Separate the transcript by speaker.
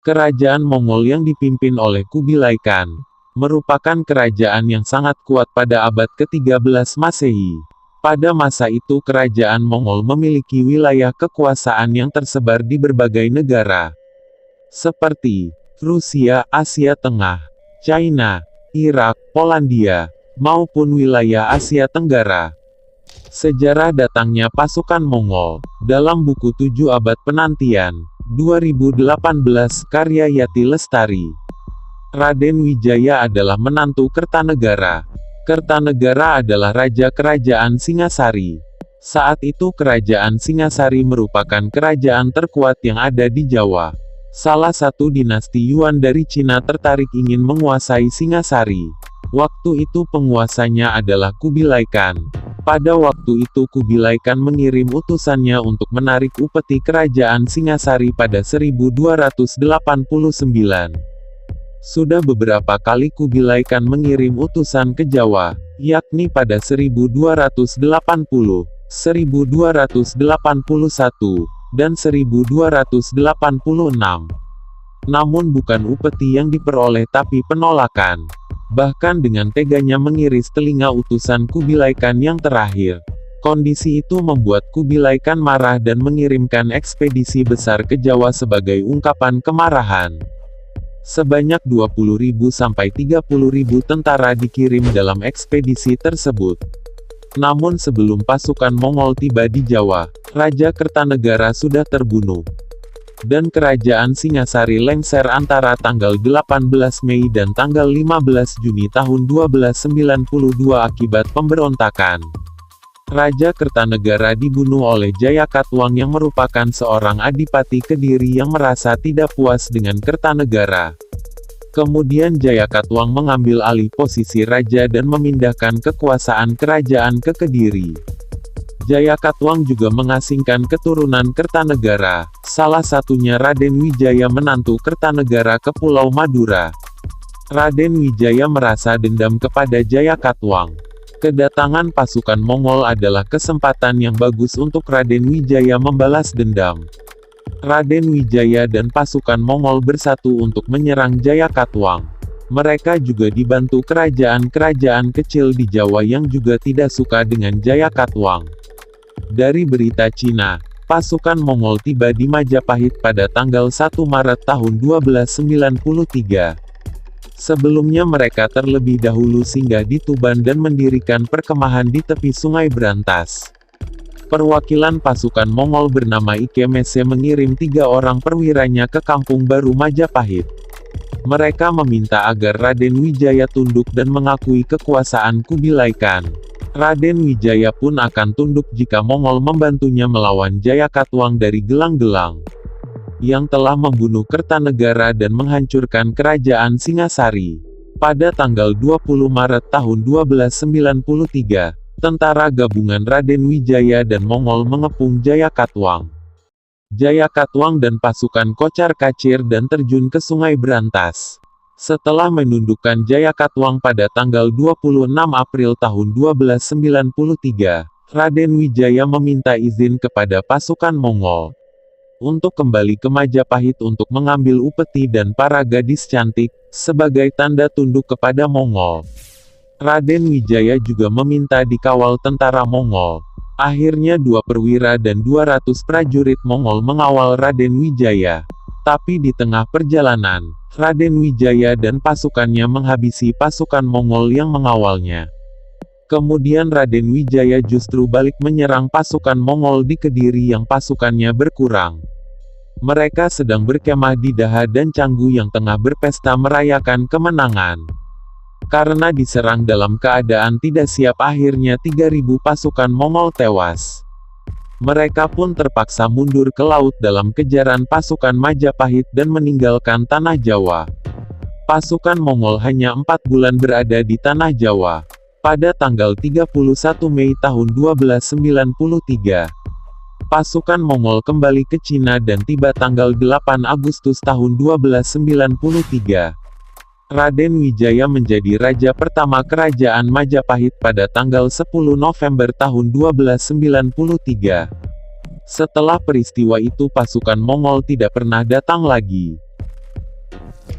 Speaker 1: Kerajaan Mongol yang dipimpin oleh Kubilai Khan, merupakan kerajaan yang sangat kuat pada abad ke-13 Masehi. Pada masa itu kerajaan Mongol memiliki wilayah kekuasaan yang tersebar di berbagai negara, seperti Rusia, Asia Tengah, China, Irak, Polandia, maupun wilayah Asia Tenggara. Sejarah datangnya pasukan Mongol, dalam buku 7 Abad Penantian, 2018 karya Yati Lestari. Raden Wijaya adalah menantu Kertanegara. Kertanegara adalah raja kerajaan Singasari. Saat itu kerajaan Singasari merupakan kerajaan terkuat yang ada di Jawa. Salah satu dinasti Yuan dari Cina tertarik ingin menguasai Singasari. Waktu itu penguasanya adalah Kubilai Khan. Pada waktu itu Kubilai Khan mengirim utusannya untuk menarik upeti kerajaan Singasari pada 1289. Sudah beberapa kali Kubilai Khan mengirim utusan ke Jawa, yakni pada 1280, 1281, dan 1286. Namun bukan upeti yang diperoleh tapi penolakan. Bahkan dengan teganya mengiris telinga utusan Kubilai Khan yang terakhir. Kondisi itu membuat Kubilai Khan marah dan mengirimkan ekspedisi besar ke Jawa sebagai ungkapan kemarahan. Sebanyak 20.000 sampai 30.000 tentara dikirim dalam ekspedisi tersebut. Namun sebelum pasukan Mongol tiba di Jawa, Raja Kertanegara sudah terbunuh. Dan kerajaan Singasari lengser antara tanggal 18 Mei dan tanggal 15 Juni tahun 1292 akibat pemberontakan. Raja Kertanegara dibunuh oleh Jayakatwang yang merupakan seorang adipati Kediri yang merasa tidak puas dengan Kertanegara. Kemudian Jayakatwang mengambil alih posisi raja dan memindahkan kekuasaan kerajaan ke Kediri. Jayakatwang juga mengasingkan keturunan Kertanegara, salah satunya Raden Wijaya menantu Kertanegara ke Pulau Madura. Raden Wijaya merasa dendam kepada Jayakatwang. Kedatangan pasukan Mongol adalah kesempatan yang bagus untuk Raden Wijaya membalas dendam. Raden Wijaya dan pasukan Mongol bersatu untuk menyerang Jayakatwang. Mereka juga dibantu kerajaan-kerajaan kecil di Jawa yang juga tidak suka dengan Jayakatwang. Dari berita Cina, pasukan Mongol tiba di Majapahit pada tanggal 1 Maret tahun 1293. Sebelumnya mereka terlebih dahulu singgah di Tuban dan mendirikan perkemahan di tepi Sungai Brantas. Perwakilan pasukan Mongol bernama Ike Mese mengirim 3 orang perwiranya ke Kampung Baru Majapahit. Mereka meminta agar Raden Wijaya tunduk dan mengakui kekuasaan Kubilai Khan. Raden Wijaya pun akan tunduk jika Mongol membantunya melawan Jayakatwang dari Gelang-Gelang, yang telah membunuh Kertanegara dan menghancurkan kerajaan Singasari. Pada tanggal 20 Maret tahun 1293, tentara gabungan Raden Wijaya dan Mongol mengepung Jayakatwang. Jayakatwang dan pasukan kocar-kacir dan terjun ke Sungai Brantas. Setelah menundukkan Jayakatwang pada tanggal 26 April tahun 1293, Raden Wijaya meminta izin kepada pasukan Mongol untuk kembali ke Majapahit untuk mengambil upeti dan para gadis cantik, sebagai tanda tunduk kepada Mongol. Raden Wijaya juga meminta dikawal tentara Mongol. Akhirnya 2 perwira dan 200 prajurit Mongol mengawal Raden Wijaya. Tapi di tengah perjalanan, Raden Wijaya dan pasukannya menghabisi pasukan Mongol yang mengawalnya. Kemudian Raden Wijaya justru balik menyerang pasukan Mongol di Kediri yang pasukannya berkurang. Mereka sedang berkemah di Daha dan Canggu yang tengah berpesta merayakan kemenangan. Karena diserang dalam keadaan tidak siap, akhirnya 3.000 pasukan Mongol tewas. Mereka pun terpaksa mundur ke laut dalam kejaran pasukan Majapahit dan meninggalkan tanah Jawa. Pasukan Mongol hanya 4 bulan berada di tanah Jawa. Pada tanggal 31 Mei tahun 1293, pasukan Mongol kembali ke Cina dan tiba tanggal 8 Agustus tahun 1293. Raden Wijaya menjadi raja pertama kerajaan Majapahit pada tanggal 10 November tahun 1293. Setelah peristiwa itu pasukan Mongol tidak pernah datang lagi.